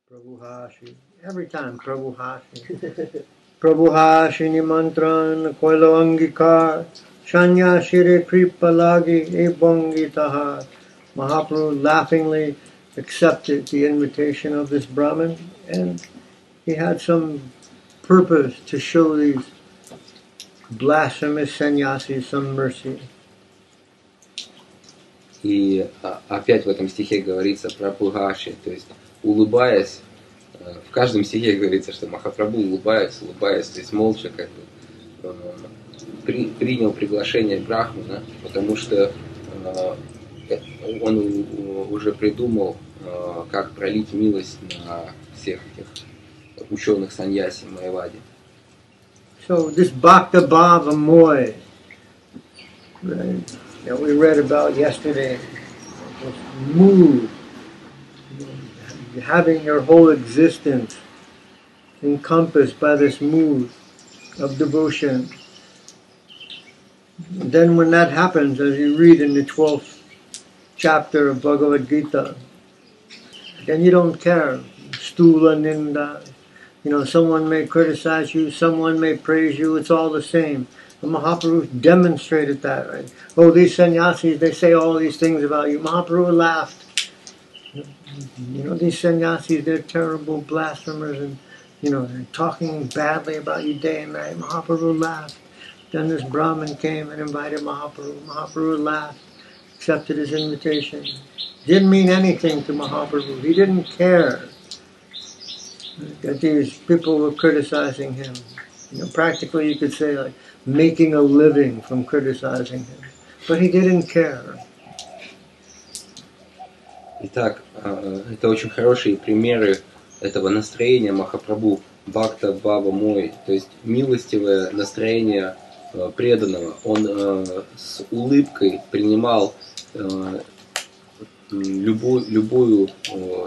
Prabhuhashi. Every time Prabhuhashi. Prabhuhashi nimantran koilo angikar. Shanya shire kripalagi ebongitaha. Mahaprabhu laughingly accepted the invitation of this Brahmin, and he had some purpose to show these blasphemous sannyasis some mercy. И опять в этом стихе говорится про Пугаши, то есть улыбаясь, в каждом стихе говорится, что Махапрабху улыбаясь, то есть молча как бы принял приглашение Брахмана, потому что он уже придумал, как пролить милость на всех этих ученых саньяси Майявади. So this Bhakta Bhava Moy, right, that we read about yesterday, this mood, having your whole existence encompassed by this mood of devotion. Then when that happens, as you read in the 12th chapter of Bhagavad Gita, then you don't care. Stula Ninda, someone may criticize you, someone may praise you, it's all the same. And Mahaprabhu demonstrated that, right? Oh, these sannyasis, they say all these things about you. Mahaprabhu laughed. These sannyasis, they're terrible blasphemers and, they're talking badly about you day and night. Mahaprabhu laughed. Then this Brahmin came and invited Mahaprabhu. Mahaprabhu laughed, accepted his invitation. Didn't mean anything to Mahaprabhu. He didn't care that these people were criticizing him. Practically you could say like making a living from criticizing him. But he didn't care. Итак, это очень хорошие примеры этого настроения Махапрабху, Бхакта Бхава Мой, то есть милостивое настроение преданного. Он с улыбкой принимал любую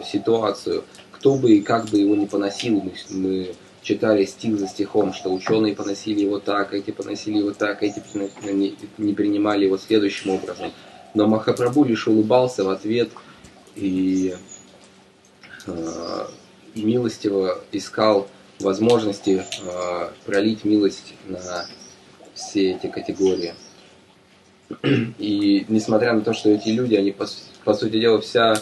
ситуацию, кто бы и как бы его ни поносил. Мы читали стих за стихом, что ученые поносили его так, эти поносили его так, эти не принимали его следующим образом. Но Махапрабху лишь улыбался в ответ и милостиво искал возможности пролить милость на все эти категории. И несмотря на то, что эти люди, они по сути дела, вся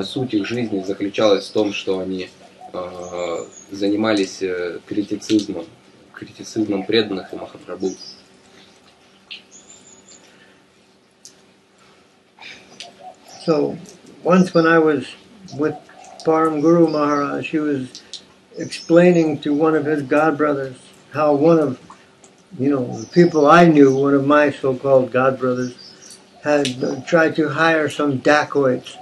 суть их жизни заключалась в том, что они занимались критицизмом преданных и Махапрабху. So, once when I was with Param Guru Maharaj, he was explaining to one of his godbrothers how one of, the people I knew, one of my so-called godbrothers, had tried to hire some dacoits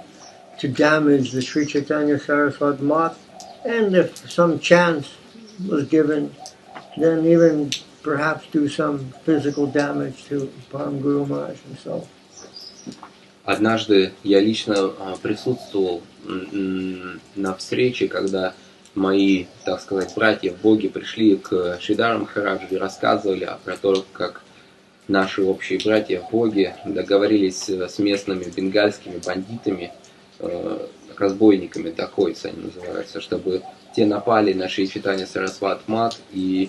to damage the Sri Chaitanya Saraswati Math, and if some chance was given, then even perhaps do some physical damage to Param Guru Maharaj himself. Однажды я лично присутствовал на встрече, когда мои, так сказать, братья в Боге пришли к Шридаре Махараджу и рассказывали про то, как наши общие братья в Боге договорились с местными бенгальскими бандитами, разбойниками, дакойцы они называются, чтобы те напали на Шри Чайтанья Сарасвати Мат и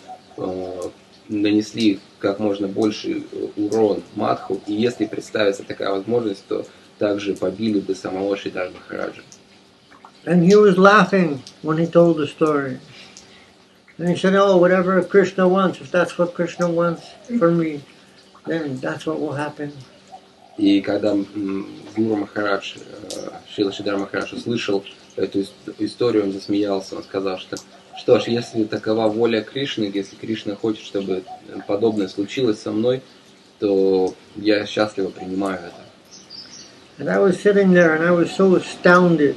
нанесли как можно больше урон Мадху, и если представится такая возможность, то также побили бы самого Шридара Махараджа. And he was laughing when he told the story. And he said, oh, whatever Krishna wants, if that's what Krishna wants for me, then that's what will happen. И когда Гуру Махарадж, Шрила Шридар Махарадж услышал эту историю, он засмеялся, он сказал, что ж, если такова воля Кришны, если Кришна хочет, чтобы подобное случилось со мной, то я счастливо принимаю это. And I was sitting there and I was so astounded,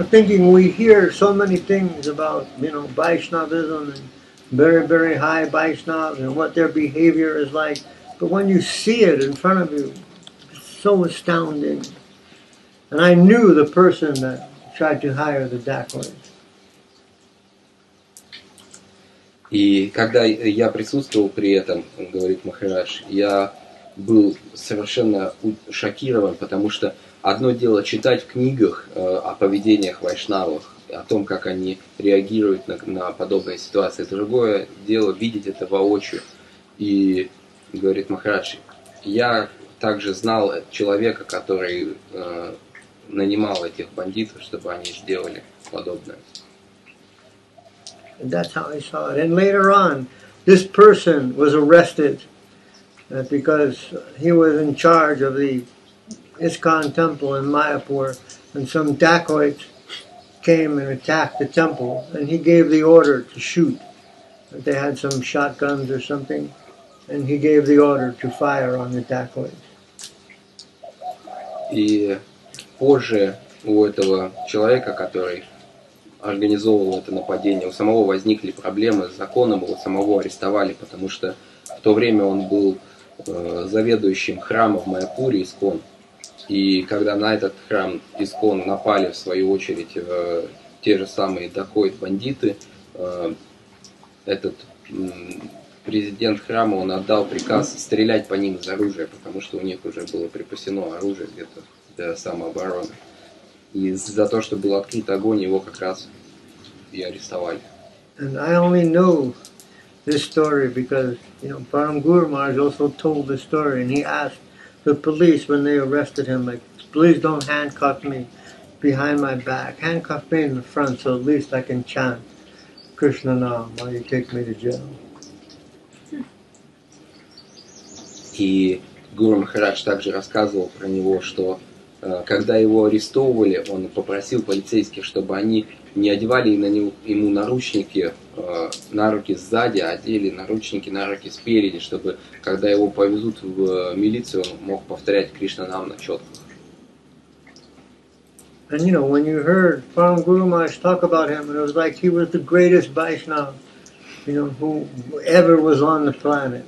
thinking we hear so many things about, Vaishnavism and very, very high Vaishnavas and what their behavior is like. But when you see it in front of you, it's so astounding. And I knew the person that tried to hire the dacoits. И когда я присутствовал при этом, говорит Махарадж, я был совершенно шокирован, потому что одно дело читать в книгах о поведениях вайшнавов, о том, как они реагируют на подобные ситуации. Другое дело видеть это воочию. И говорит Махарадж, я также знал человека, который нанимал этих бандитов, чтобы они сделали подобное. And that's how I saw it. And later on, this person was arrested because he was in charge of the ISKCON temple in Mayapur, and some dacoits came and attacked the temple, and he gave the order to shoot. They had some shotguns or something, and he gave the order to fire on the dacoits. И позже у этого человека, который организовывал это нападение, у самого возникли проблемы с законом, его самого арестовали, потому что в то время он был заведующим храмом в Майяпуре ISKCON. И когда на этот храм ISKCON напали, в свою очередь, те же самые дакоид-бандиты, этот президент храма, он отдал приказ стрелять по ним из оружия, потому что у них уже было припасено оружие где-то для самообороны. И за то, что был открыт огонь, его как раз и арестовали. And I only know this story because, Param Guru Maharaj also told the story, and he asked the police when they arrested him, like, please don't handcuff me behind my back, handcuff me in the front so at least I can chant Krishna Nam while you take me to jail. И Гуру Махарадж также рассказывал про него, что когда его арестовывали, он попросил полицейских, чтобы они не одевали ему наручники на руки сзади, а одели наручники на руки спереди, чтобы, когда его повезут в милицию, он мог повторять Кришна Нам на четках. And when you heard Param Guru Maharaj talk about him, it was like he was the greatest Vaishnava, who ever was on the planet.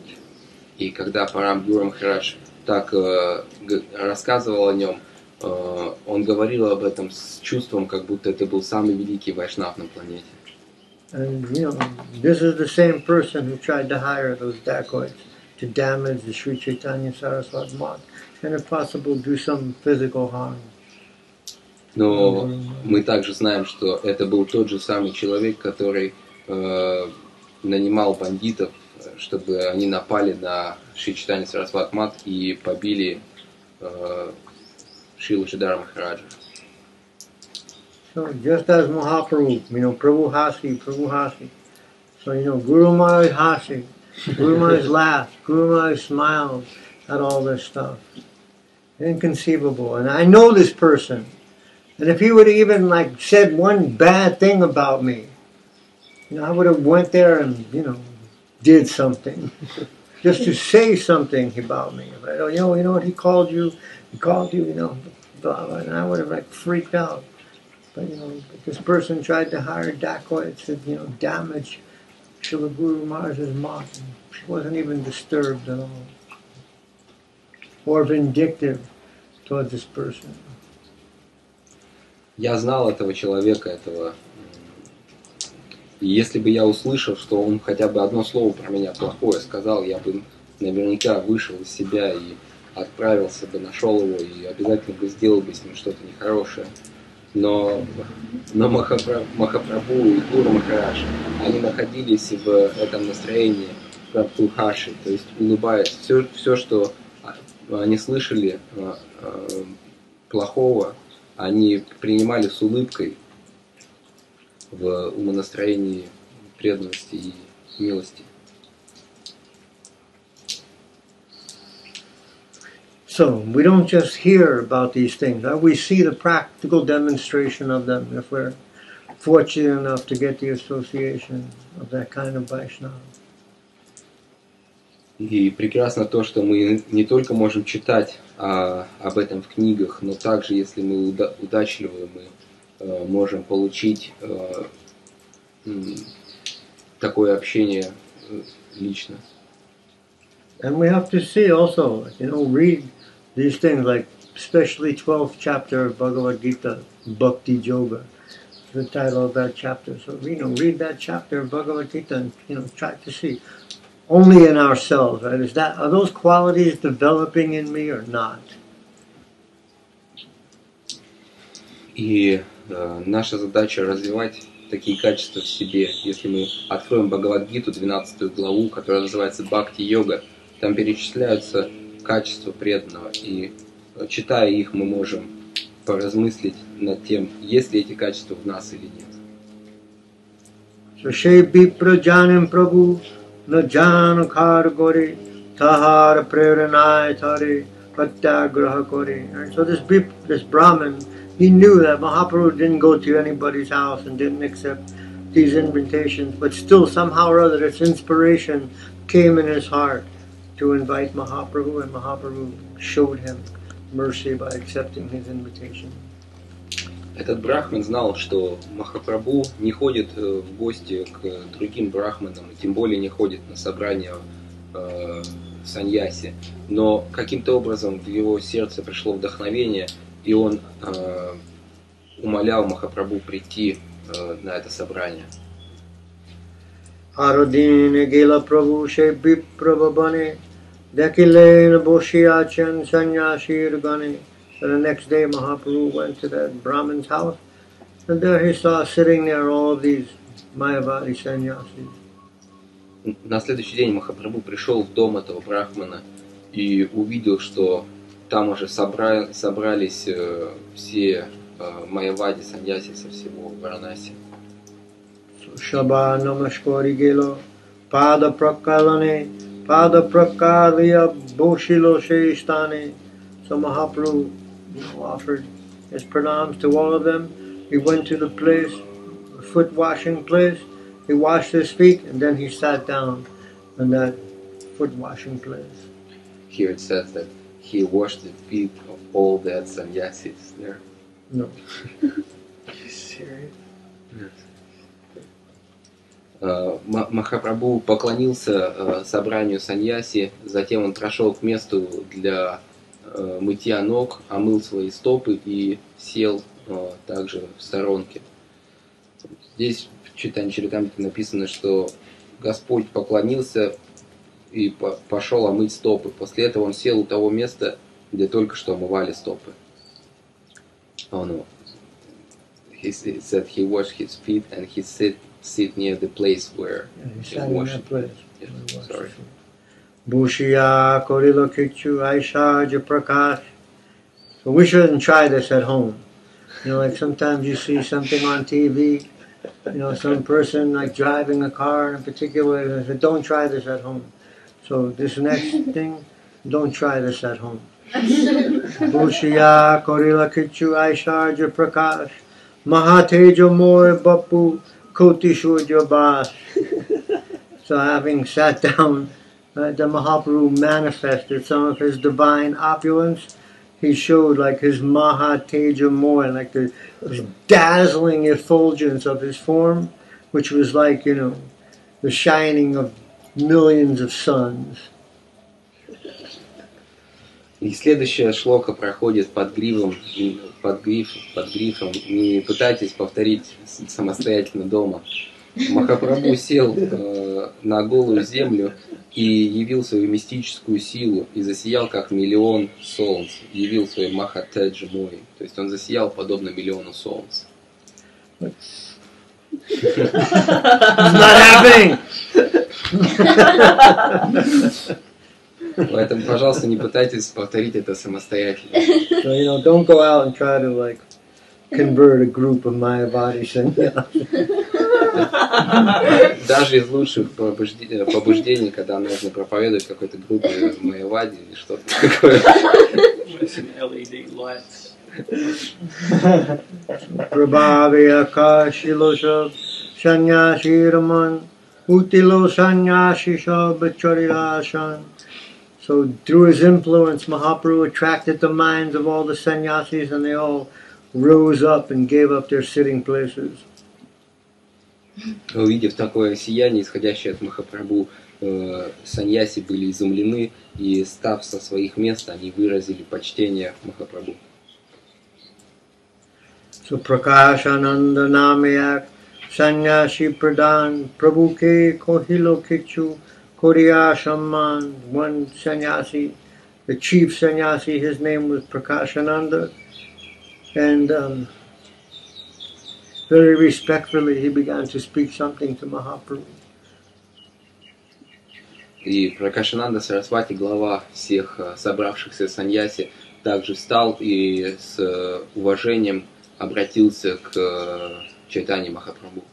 И когда Парам Гуру Махарадж так рассказывал о нем, он говорил об этом с чувством, как будто это был самый великий вайшнав на планете. And this is the same person who tried to hire those dacoits to damage the Sri Chaitanya Saraswati Math and if possible do some physical harm. Но мы также знаем, что это был тот же самый человек, который нанимал бандитов, чтобы они напали на Шри Чайтанья Сарасвати Мат и побили Шрилу Шридхара Махараджа. So just as Mahaprabhu, Prabhu Hasi. So, Guru Maharaj Hasi, Guru Maharaj laughed, Guru Maharaj smiled at all this stuff. Inconceivable. And I know this person. And if he would have even said one bad thing about me, I would have went there and, did something. Just to say something about me. If I, you know what he called you, blah, blah, and I would have freaked out. But this person tried to hire dacoits to damage Srila Guru Maharaj's mat. She wasn't even disturbed at all. Or vindictive towards this person. Я знал этого человека, И если бы я услышал, что он хотя бы одно слово про меня плохое сказал, я бы наверняка вышел из себя и отправился бы, нашел его и обязательно бы сделал бы с ним что-то нехорошее. Но Махапрабху и Гуру Махарадж, они находились в этом настроении Прабхухаши, то есть улыбаясь. Все, что они слышали плохого, они принимали с улыбкой в умонастроении преданности и милости. So, we don't just hear about these things, we see the practical demonstration of them if we're fortunate enough to get the association of that kind of Vaishnava. И прекрасно то, что мы не только можем читать об этом в книгах, но также, если мы удачливы, мы можем получить такое общение лично. And we have to see also, read these things, especially 12th chapter of Bhagavad Gita, Bhakti Yoga, the title of that chapter. So, read that chapter of Bhagavad Gita and, try to see only in ourselves, right? Are those qualities developing in me or not? И наша задача развивать такие качества в себе. Если мы откроем Бхагавад-гиту, 12 главу, которая называется Бхакти-йога, там перечисляются качества преданного. И читая их, мы можем поразмыслить над тем, есть ли эти качества в нас или нет. So she vipra janim prabhu na jan khar gori tahar preranay thare pratyagraha kori. And so this Brahmin, he knew that Mahaprabhu didn't go to anybody's house and didn't accept these invitations, but still somehow or other this inspiration came in his heart to invite Mahaprabhu, and Mahaprabhu showed him mercy by accepting his invitation. Этот брахман знал, что Махапрабху не ходит в гости к другим брахманам, и тем более не ходит на собрания саньяси. Но каким-то образом в его сердце пришло вдохновение, и он умолял Махапрабху прийти на это собрание. Arodine gela prabhu she viprabhavane dekile boshiachan sanyashir gane. So the next day Mahaprabhu went to that Brahmin's house, and there he saw sitting there all these Mayavadi sannyasis. На следующий день Махапрабху пришел в дом этого брахмана и увидел, что там уже собрались все Майявади саньяси со всего Варанаси. Shaba namaskari gelo pada prakalane pada prakalya boshilo shestane. So Mahaprabhu offered his pranams to all of them. He went to the place, the foot washing place. He washed his feet, and then he sat down in that foot washing place. Here it says that he washed the feet of all the sannyasis there. No. Are you serious? Yes. Махапрабху поклонился собранию саньяси, затем он прошел к месту для мытья ног, омыл свои стопы и сел также в сторонке. Здесь в Чайтанья-чаритамрите написано, что Господь поклонился и пошел омыть стопы. После этого он сел у того места, где только что омывали стопы. Oh no. He said he washed his feet and he sit near the place where he washed it. Place. Yes, sorry. Bhushiya korilo kichu aishaja prakash. So we shouldn't try this at home. You know, like sometimes you see something on TV, you know, some person like driving a car in particular, they say, don't try this at home. So this next thing, don't try this at home. Bhushiya korila kichu aishaja prakash. Mahatejo moy bapu koti shurja bas. So having sat down, the Mahaprabhu manifested some of his divine opulence. He showed like his Mahateja Moy, like this dazzling effulgence of his form, which was like, you know, the shining of millions of suns. И следующая шлока проходит под грифом «Не пытайтесь повторить самостоятельно дома». Махапрабху сел на голую землю и явил свою мистическую силу и засиял как миллион солнц, явил свой Махатеджа Мой, то есть он засиял подобно миллиону солнц. Not happening. Поэтому, пожалуйста, не пытайтесь повторить это самостоятельно. So, you know, don't go out and try to like convert a group of Mayavadi sannyasis. Даже из лучших побуждений, когда нужно проповедовать какой-то группе Майявади или что-то такое. LED lights. Prabhavya kashilosha sannyasi raman utilo sannyasi shabacharirasan. So through his influence, Mahaprabhu attracted the minds of all the sannyasis, and they all rose up and gave up their sitting places. Увидев такое сияние, исходящее от Махапрабху, саньяси были изумлены, и, став со своих мест, они выразили почтение Махапрабху. So Prakashananda Namayak Sannyasi Pradhan Prabhu Ke Kohilo Kichu Koriya Shamman. One sannyasi, the chief sannyasi, his name was Prakashananda, and very respectfully, he began to speak something to Mahaprabhu. И Пракашананда Сарасвати, глава всех собравшихся саньяси, также встал и с уважением обратился к Чайтанье Махапрабху.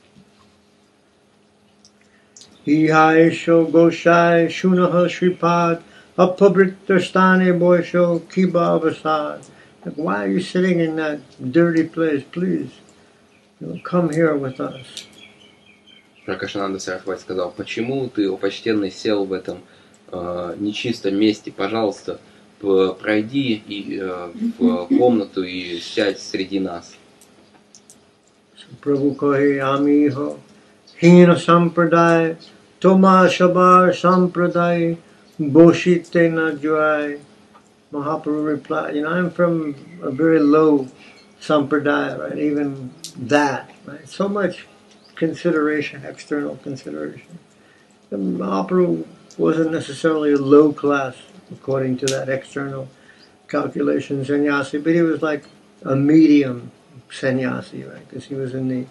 Ihaisho Goshai Shunaha Shripad Apabritastane Boisho Kiba Avasad. Like, why are you sitting in that dirty place? Please, come here with us. Пракашананда Сарасвати сказал: почему ты, о почтенный, сел в этом нечистом месте? Пожалуйста, пройди в комнату и сядь среди нас. Prabhu Kohi Amiho Hina Sampradaya Toma Shabar Sampradaya Boshite Na Joai. Mahaprabhu replied, I'm from a very low sampradaya, right? Even that, right? So much consideration, external consideration. And Mahaprabhu wasn't necessarily a low class, according to that external calculation, sannyasi, but he was like a medium sannyasi, right? Because he was in the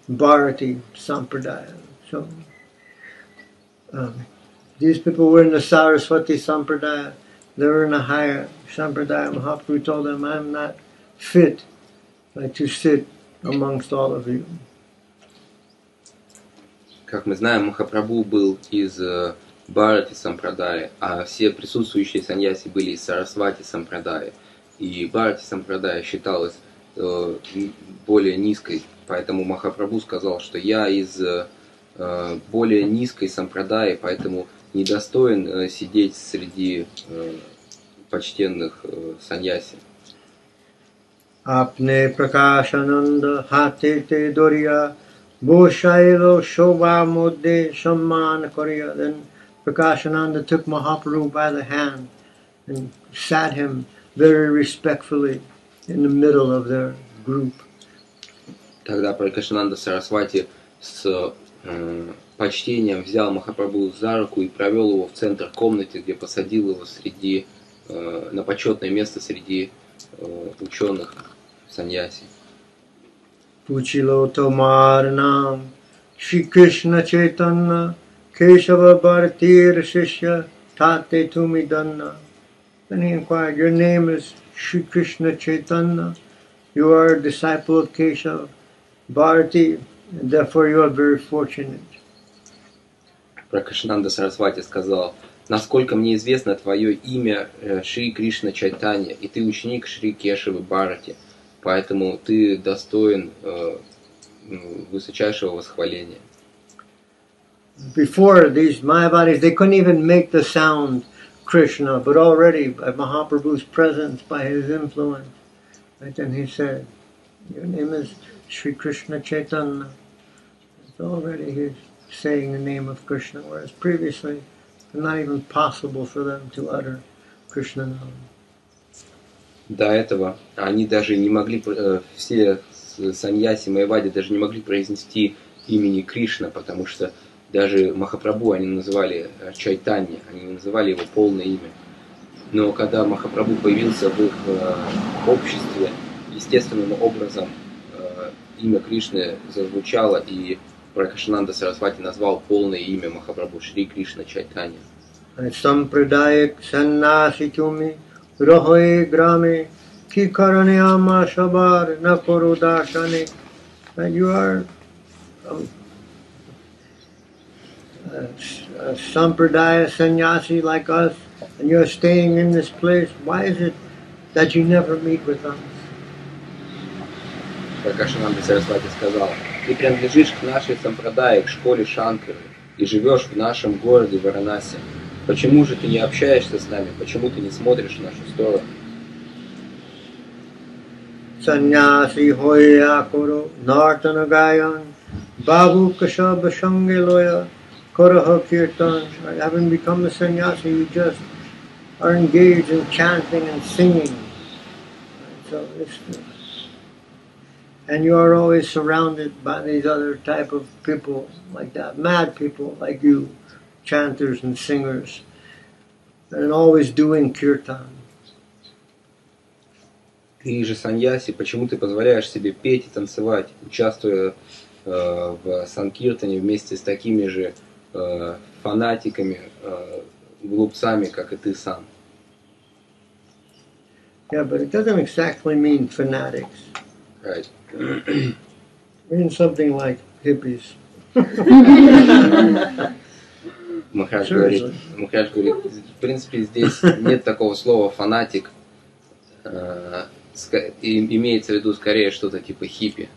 Bharati Sampradaya. So these people were in the Saraswati Sampradaya. They were in a higher Sampradaya. Mahaprabhu told them, I'm not fit to sit amongst all of you. Как мы знаем, Махапрабху был из Бхарати Сампрадая, а все присутствующие саньяси были из Сарасвати Сампрадая. И Бхарати Сампрадая считалась более низкой, поэтому Махапрабху сказал, что я из более низкой Сампрадаи, поэтому недостоин сидеть среди почтенных саньяси. Apne Prakashananda Hatete Doriya Boshailo Shobha Modde Samman Koriya. Then Prakashananda took Mahaprabhu by the hand and sat him very respectfully in the middle of their group. Тогда Пракашананда Сарасвати с почтением взял Махапрабху за руку и провел его в центр комнаты, где посадил его на почетное место среди ученых саньяси. Puchilo Tomar Nam Shri Krishna Chaitanya Keshava Bharatir Shishya Tate Tumi Danna. Then he inquired, your name is Shri Krishna Chaitanya, you are a disciple of Keshava Bharati, and therefore you are very fortunate. Пракашананда Сарасвати сказал: насколько мне известно, твое имя Шри Кришна Чайтанья, и ты ученик Шри Кешавы Бхарати, поэтому ты достоин высочайшего восхваления. Before these Mayavadis, they couldn't even make the sound Krishna, but already by Mahaprabhu's presence, by his influence, right, then he said, your name is Shri Krishna Chaitanya. It's already he's saying the name of Krishna, whereas previously it was not even possible for them to utter Krishna name. До этого они даже не могли, все саньяси Майявади даже не могли произнести имени Кришна, потому что даже Махапрабху они называли Чайтанья, они не называли его полное имя. Но когда Махапрабху появился в их обществе, естественным образом имя Кришны зазвучало, и Пракашананда Сарасвати назвал полное имя Махапрабху Шри Кришна Чайтанья. Sampradayak sannasitumi rahoe grame ki karane ama shabar na koro darshane. And you are a sampradaya sannyasi like us, and you're staying in this place. Why is it that you never meet with us? Пракашананда Сарасвати сказал: ты принадлежишь к нашей сампрадае, к школе Шанкары, и живешь в нашем городе Варанаси. Почему же ты не общаешься с нами? Почему ты не смотришь в нашу сторону? Sannyasi hoya koro nartana gayan babu kasha bashange loya koroha kirtan. Having become a sannyasi, you just are engaged in chanting and singing. So and you are always surrounded by these other type of people like that, mad people like you, chanters and singers, and always doing kirtan. Ты же саньяси, почему ты позволяешь себе петь и танцевать, участвуя в санкиртане вместе с такими же фанатиками, глупцами, как и ты сам? Yeah, but it doesn't exactly mean fanatics. Right. It means something like hippies. Махарадж говорит, в принципе, здесь нет такого слова фанатик, имеется в виду скорее что-то типа хиппи.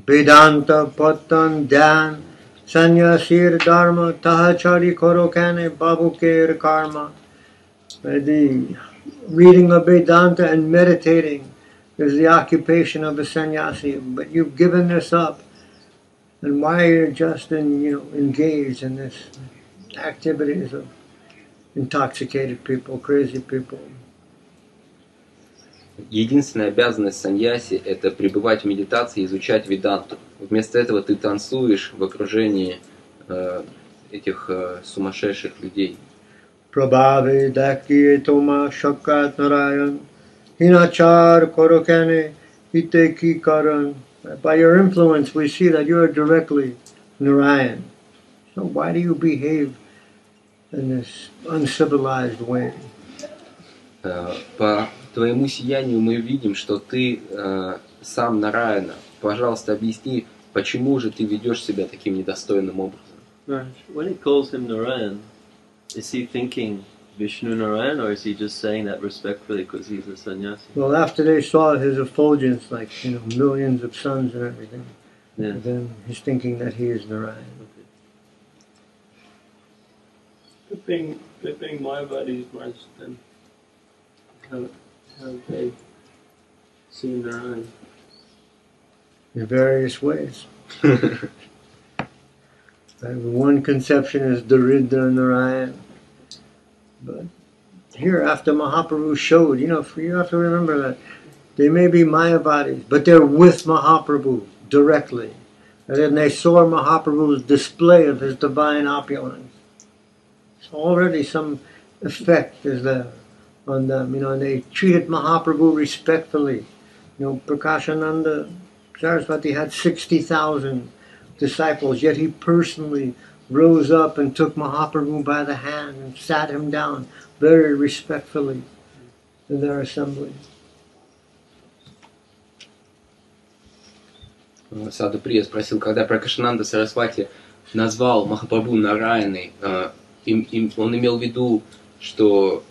Vedanta Patan Dhyan Sanyasir Dharma Tahachari Korokane Babukir Karma. The reading of Vedanta and meditating is the occupation of a sannyasi, but you've given this up. And why you're just engaged in this activities of intoxicated people, crazy people. Единственная обязанность саньяси – это пребывать в медитации и изучать веданту. Вместо этого ты танцуешь в окружении этих сумасшедших людей. Prabhave Dakye Toma Shakat Narayan Hinachar Korokane Hiteki Karan. By your influence we see that you are directly Narayan. So why do you behave in this uncivilized way? По твоему сиянию мы видим, что ты сам Нараяна. Пожалуйста, объясни, почему же ты ведешь себя таким недостойным образом? Right. When he calls him Narayan, is he thinking Vishnu Narayan, or is he just saying that respectfully because he's a sannyasi? Well, after they saw his effulgence, like millions of suns and everything, then he's thinking that he is Narayan. Flipping Mayavadis must then have they seen their own. In various ways. One conception is Daridra Narayan. But here, after Mahaprabhu showed, you have to remember that they may be Mayavadis, but they're with Mahaprabhu directly. And then they saw Mahaprabhu's display of his divine opulence. So already some effect is there on them, and they treated Mahaprabhu respectfully. Prakashananda Saraswati had 60,000 disciples, yet he personally rose up and took Mahaprabhu by the hand and sat him down very respectfully in their assembly. Саду Прия спросил, когда Пракашананда Сарасвати назвал Махапрабху Нараяной, он имел в виду, что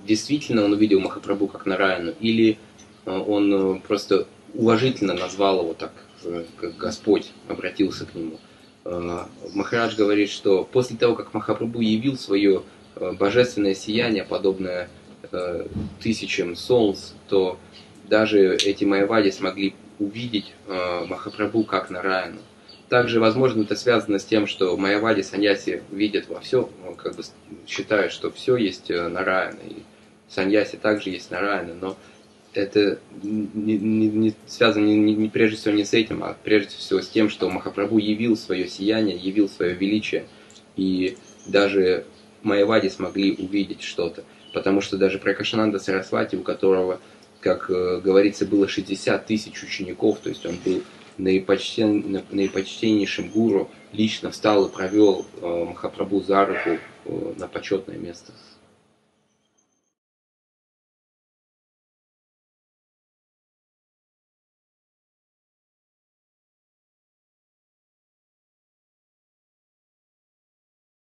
действительно он увидел Махапрабху как Нараяну, или он просто уважительно назвал его так, как Господь обратился к нему. Махарадж говорит, что после того, как Махапрабху явил свое божественное сияние, подобное тысячам солнц, то даже эти майявади смогли увидеть Махапрабху как Нараяну. Также, возможно, это связано с тем, что майявади саньяси видят во всем, считают, что все есть Нараяна, и саньяси также есть Нараяна, но это не связано прежде всего не с этим, а прежде всего с тем, что Махапрабху явил свое сияние, явил свое величие, и даже майявади смогли увидеть что-то. Потому что даже Пракашананда Сарасвати, у которого, как говорится, было 60 тысяч учеников, то есть он был наипочтеннейшим гуру, лично встал и провел Махапрабху за руку на почетное место.